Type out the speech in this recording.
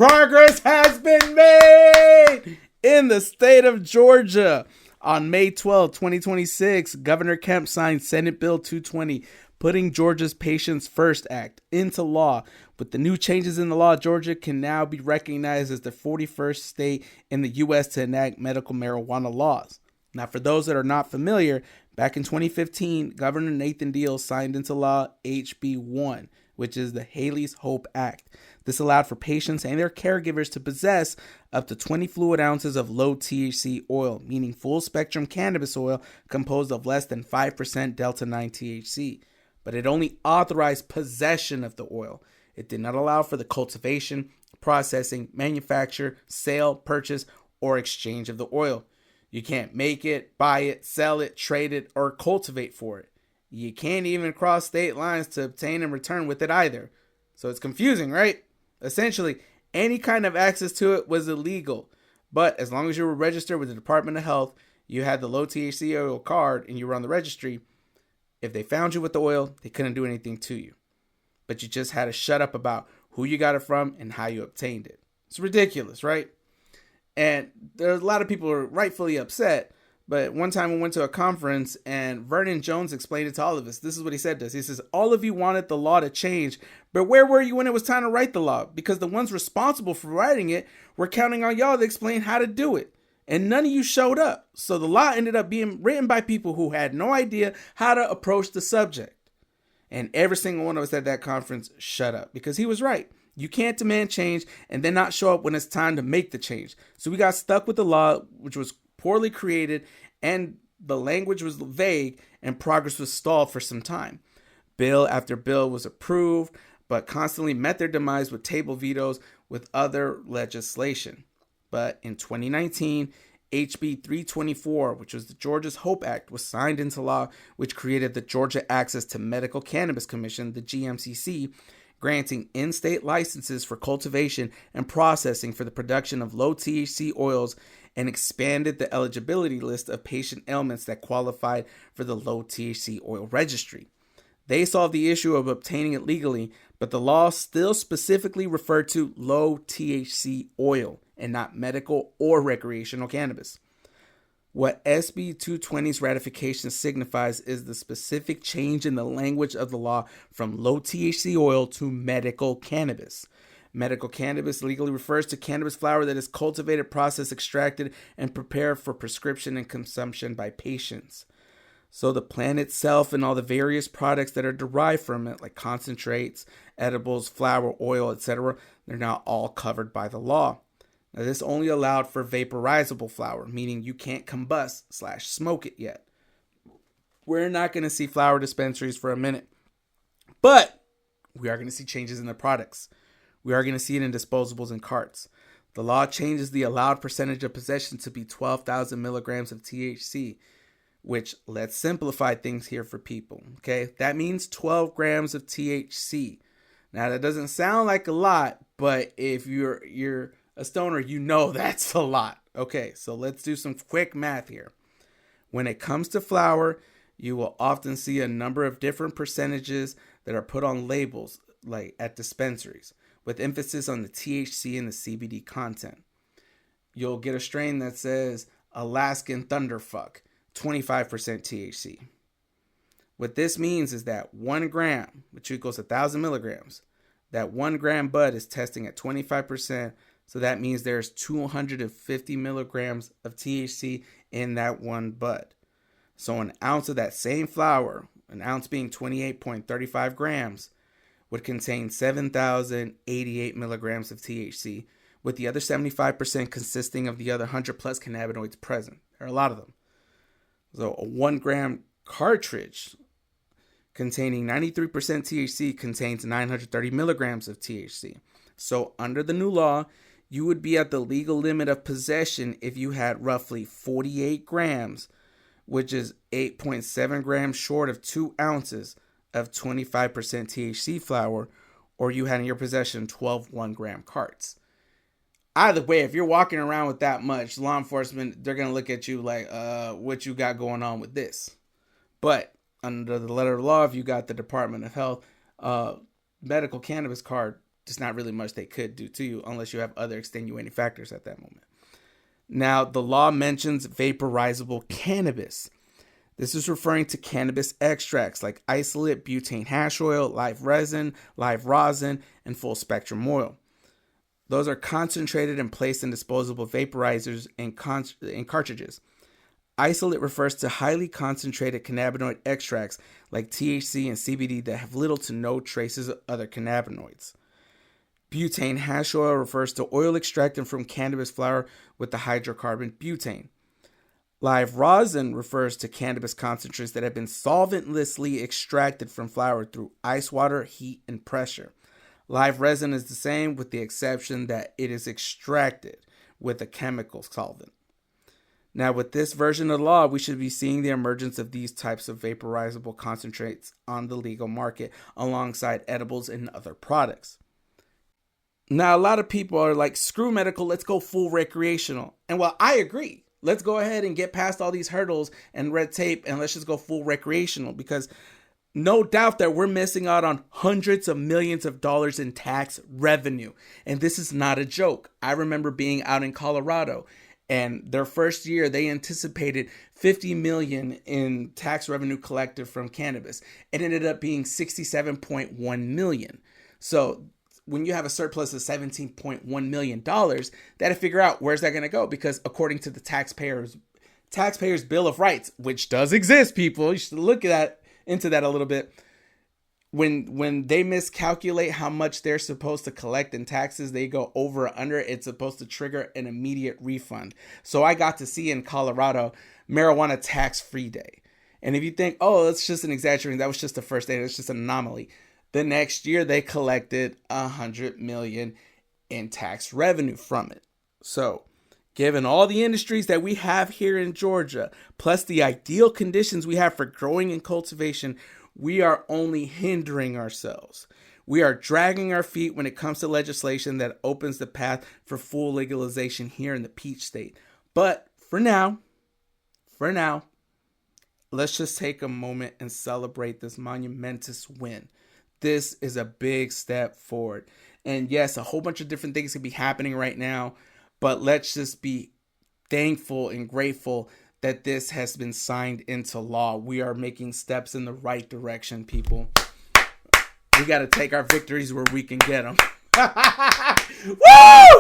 Progress has been made in the state of Georgia. On May 12, 2026, Governor Kemp signed Senate Bill 220, putting Georgia's Patients First Act into law. With the new changes in the law, Georgia can now be recognized as the 41st state in the U.S. to enact medical marijuana laws. Now, for those that are not familiar, back in 2015, Governor Nathan Deal signed into law HB1, which is the Haley's Hope Act. This allowed for patients and their caregivers to possess up to 20 fluid ounces of low THC oil, meaning full spectrum cannabis oil composed of less than 5% Delta 9 THC. But it only authorized possession of the oil. It did not allow for the cultivation, processing, manufacture, sale, purchase, or exchange of the oil. You can't make it, buy it, sell it, trade it, or cultivate for it. You can't even cross state lines to obtain and return with it either. So it's confusing, right? Essentially, any kind of access to it was illegal. But as long as you were registered with the Department of Health, you had the low THC oil card, and you were on the registry, if they found you with the oil, they couldn't do anything to you. But you just had to shut up about who you got it from and how you obtained it. It's ridiculous, right? And there's a lot of people who are rightfully upset. But one time we went to a conference and Vernon Jones explained it to all of us. This is what he said to us. He says, all of you wanted the law to change, but where were you when it was time to write the law? Because the ones responsible for writing it were counting on y'all to explain how to do it. And none of you showed up. So the law ended up being written by people who had no idea how to approach the subject. And every single one of us at that conference shut up because he was right. You can't demand change and then not show up when it's time to make the change. So we got stuck with the law, which was poorly created, and the language was vague, and progress was stalled for some time. Bill after bill was approved, but constantly met their demise with table vetoes with other legislation. But in 2019, HB 324, which was the Georgia's Hope Act, was signed into law, which created the Georgia Access to Medical Cannabis Commission, the GMCC, granting in-state licenses for cultivation and processing for the production of low THC oils, and expanded the eligibility list of patient ailments that qualified for the low THC oil registry. They solved the issue of obtaining it legally, but the law still specifically referred to low THC oil and not medical or recreational cannabis. What SB 220's ratification signifies is the specific change in the language of the law from low THC oil to medical cannabis. Medical cannabis legally refers to cannabis flower that is cultivated, processed, extracted, and prepared for prescription and consumption by patients. So the plant itself and all the various products that are derived from it, like concentrates, edibles, flour, oil, etc., they're now all covered by the law. Now, this only allowed for vaporizable flower, meaning you can't combust/smoke it yet. We're not going to see flower dispensaries for a minute, but we are going to see changes in the products. We are going to see it in disposables and carts. The law changes the allowed percentage of possession to be 12,000 milligrams of THC, which, let's simplify things here for people, okay? That means 12 grams of THC. Now, that doesn't sound like a lot, but if you're a stoner, you know that's a lot. Okay, so let's do some quick math here. When it comes to flower, you will often see a number of different percentages that are put on labels, like at dispensaries, with emphasis on the THC and the CBD content. You'll get a strain that says Alaskan Thunderfuck, 25% THC. What this means is that 1 gram, which equals 1,000 milligrams, that 1 gram bud is testing at 25%. So that means there's 250 milligrams of THC in that one bud. So an ounce of that same flower, an ounce being 28.35 grams, would contain 7,088 milligrams of THC, with the other 75% consisting of the other 100 plus cannabinoids present. There are a lot of them. So a 1 gram cartridge containing 93% THC contains 930 milligrams of THC. So under the new law, you would be at the legal limit of possession if you had roughly 48 grams, which is 8.7 grams short of 2 ounces of 25% THC flower, or you had in your possession 12 1-gram carts. Either way, if you're walking around with that much, law enforcement, they're going to look at you like, what you got going on with this? But under the letter of the law, if you got the Department of Health medical cannabis card, just not really much they could do to you unless you have other extenuating factors at that moment. Now, the law mentions vaporizable cannabis. This is referring to cannabis extracts like isolate, butane hash oil, live resin, live rosin, and full spectrum oil. Those are concentrated and placed in disposable vaporizers and cartridges. Isolate refers to highly concentrated cannabinoid extracts like THC and CBD that have little to no traces of other cannabinoids. Butane hash oil refers to oil extracted from cannabis flower with the hydrocarbon butane. Live rosin refers to cannabis concentrates that have been solventlessly extracted from flower through ice water, heat, and pressure. Live resin is the same with the exception that it is extracted with a chemical solvent. Now, with this version of the law, we should be seeing the emergence of these types of vaporizable concentrates on the legal market alongside edibles and other products. Now, a lot of people are like, screw medical, let's go full recreational. And while I agree, let's go ahead and get past all these hurdles and red tape and let's just go full recreational, because no doubt that we're missing out on hundreds of millions of dollars in tax revenue. And this is not a joke. I remember being out in Colorado, and their first year they anticipated 50 million in tax revenue collected from cannabis. It ended up being 67.1 million. So when you have a surplus of $17.1 million, they had to figure out where's that going to go, because according to the taxpayers Bill of Rights, which does exist, people, you should look at into that a little bit. When they miscalculate how much they're supposed to collect in taxes, they go over or under, it's supposed to trigger an immediate refund. So I got to see in Colorado marijuana tax-free day. And if you think, oh, that's just an exaggeration, that was just the first day, that's just an anomaly. The next year they collected $100 million in tax revenue from it. So given all the industries that we have here in Georgia, plus the ideal conditions we have for growing and cultivation, we are only hindering ourselves. We are dragging our feet when it comes to legislation that opens the path for full legalization here in the Peach State. But for now, let's just take a moment and celebrate this momentous win. This is a big step forward. And yes, a whole bunch of different things could be happening right now, but let's just be thankful and grateful that this has been signed into law. We are making steps in the right direction, people. We got to take our victories where we can get them. Woo!